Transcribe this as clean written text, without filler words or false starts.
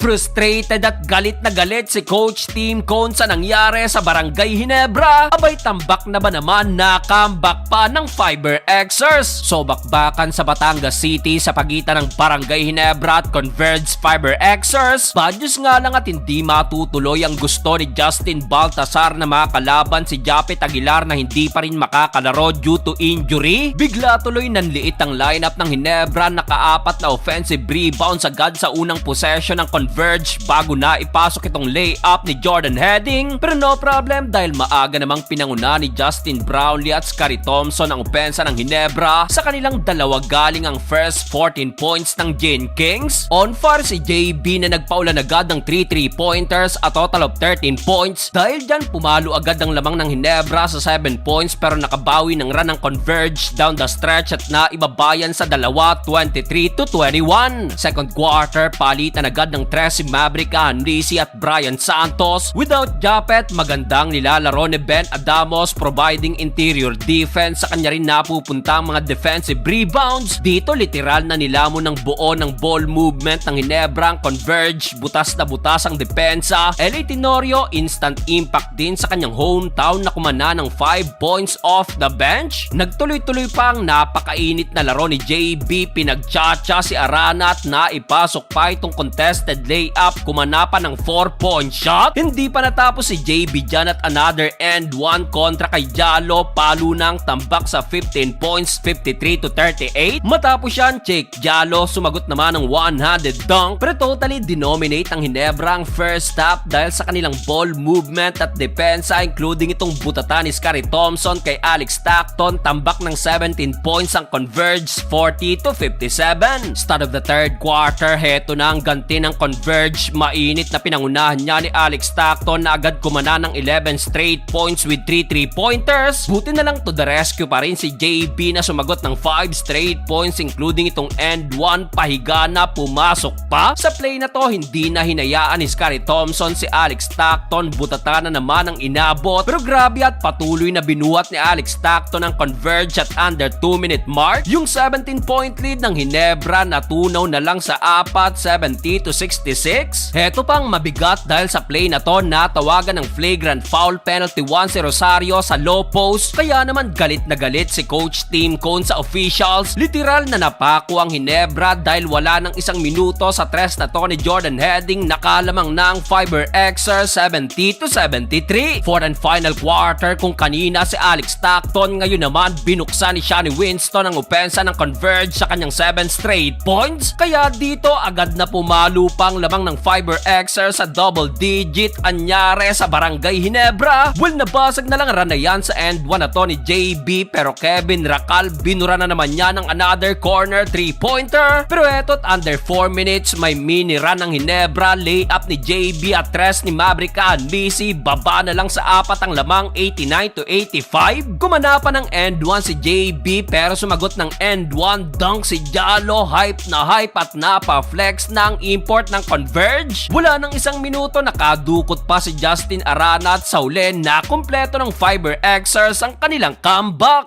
Frustrated at galit na galit si Coach Tim Cone sa nangyari sa Barangay Ginebra. Abay tambak na ba naman na comeback pa ng Fiber Xers? So bakbakan sa Batangas City sa pagitan ng Barangay Ginebra at Converge Fiber Xers. Bad news nga lang at hindi matutuloy ang gusto ni Justin Baltasar na makalaban si Japet Aguilar na hindi pa rin makakalaro due to injury. Bigla tuloy nanliit ang lineup ng Ginebra, nakaapat na offensive rebounds agad sa unang possession ng Converge bago na ipasok itong layup ni Jordan Heading. Pero no problem dahil maaga namang pinanguna ni Justin Brownlee at Scottie Thompson ang opensa ng Ginebra. Sa kanilang dalawa galing ang first 14 points ng Gin Kings. On fire si JB na nagpaulan agad ng 3 3-pointers at total of 13 points. Dahil dyan pumalo agad ang lamang ng Ginebra sa 7 points pero nakabawi ng run ng Converge down the stretch at naibabayan sa dalawa 23-21. Second quarter palitan agad ng tres si Maverick Henrici at Brian Santos. Without Japet, magandang nilalaro ni Ben Adamos providing interior defense. Sa kanya rin napupunta ang mga defensive rebounds. Dito literal na nilamon ng buo ng ball movement ng Ginebra ang Converge. Butas na butas ang depensa. LA Tenorio instant impact din sa kanyang hometown na kumana ng 5 points off the bench. Nagtuloy-tuloy pa ang napakainit na laro ni JB. Pinagchacha si Arana at naipasok pa itong contested layup. Kumana pa ng 4-point shot. Hindi pa natapos si JB dyan at another end one kontra kay Diallo. Palo ng tambak sa 15 points, 53-38. Matapos yan, Jake Diallo sumagot naman ng one-handed dunk pero totally denominate ang Ginebra ang first half dahil sa kanilang ball movement at depensa including itong butata ni Scottie Thompson kay Alex Stockton. Tambak ng 17 points ang Converge, 40-57. Start of the third quarter, heto na ang ganti ng Converge. Mainit na pinangunahan niya ni Alex Stockton na agad kumana ng 11 straight points with 3 3-pointers. Buti na lang to the rescue pa rin si JB na sumagot ng 5 straight points including itong end 1. Pahiga na pumasok pa. Sa play na to, hindi na hinayaan ni Scottie Thompson si Alex Stockton. Butata na naman ang inabot. Pero grabe at patuloy na binuhat ni Alex Stockton ang Converge at under 2-minute mark. Yung 17-point lead ng Ginebra natunaw na lang sa 4, 70-66. Heto pang mabigat dahil sa play na to natawagan ng flagrant foul penalty 1 si Rosario sa low post. Kaya naman galit na galit si Coach Tim Cone sa officials. Literal na napako ang Ginebra dahil wala ng isang minuto sa tres na to ni Jordan Heading. Nakalamang na ang Fiber Xers 70-73. Fourth and final quarter kung kanina si Alex Stockton, ngayon naman binuksan ni Shani Winston ang opensa ng Converge sa kanyang 7 straight points. Kaya dito agad na pumalo pang lamang ng Fiber Xers sa double digit. Anyare sa Barangay Ginebra. Well, nabasag na lang run na yan sa end 1 na to ni JB pero Kevin Racal binura na naman niya ng another corner 3-pointer. Pero eto't under 4 minutes may mini run ng Ginebra. Layup ni JB at tres ni Maverick Henrici. Baba na lang sa 4 ang lamang 89-85. Kumana pa ng end 1 si JB pero sumagot ng end 1 dunk si Diallo. Hype na hype at napa-flex na ang import ng Converge. Wala ng isang minuto nakadukot pa si Justin Arana at sa huli na kumpleto ng Fiber Xers ang kanilang comeback.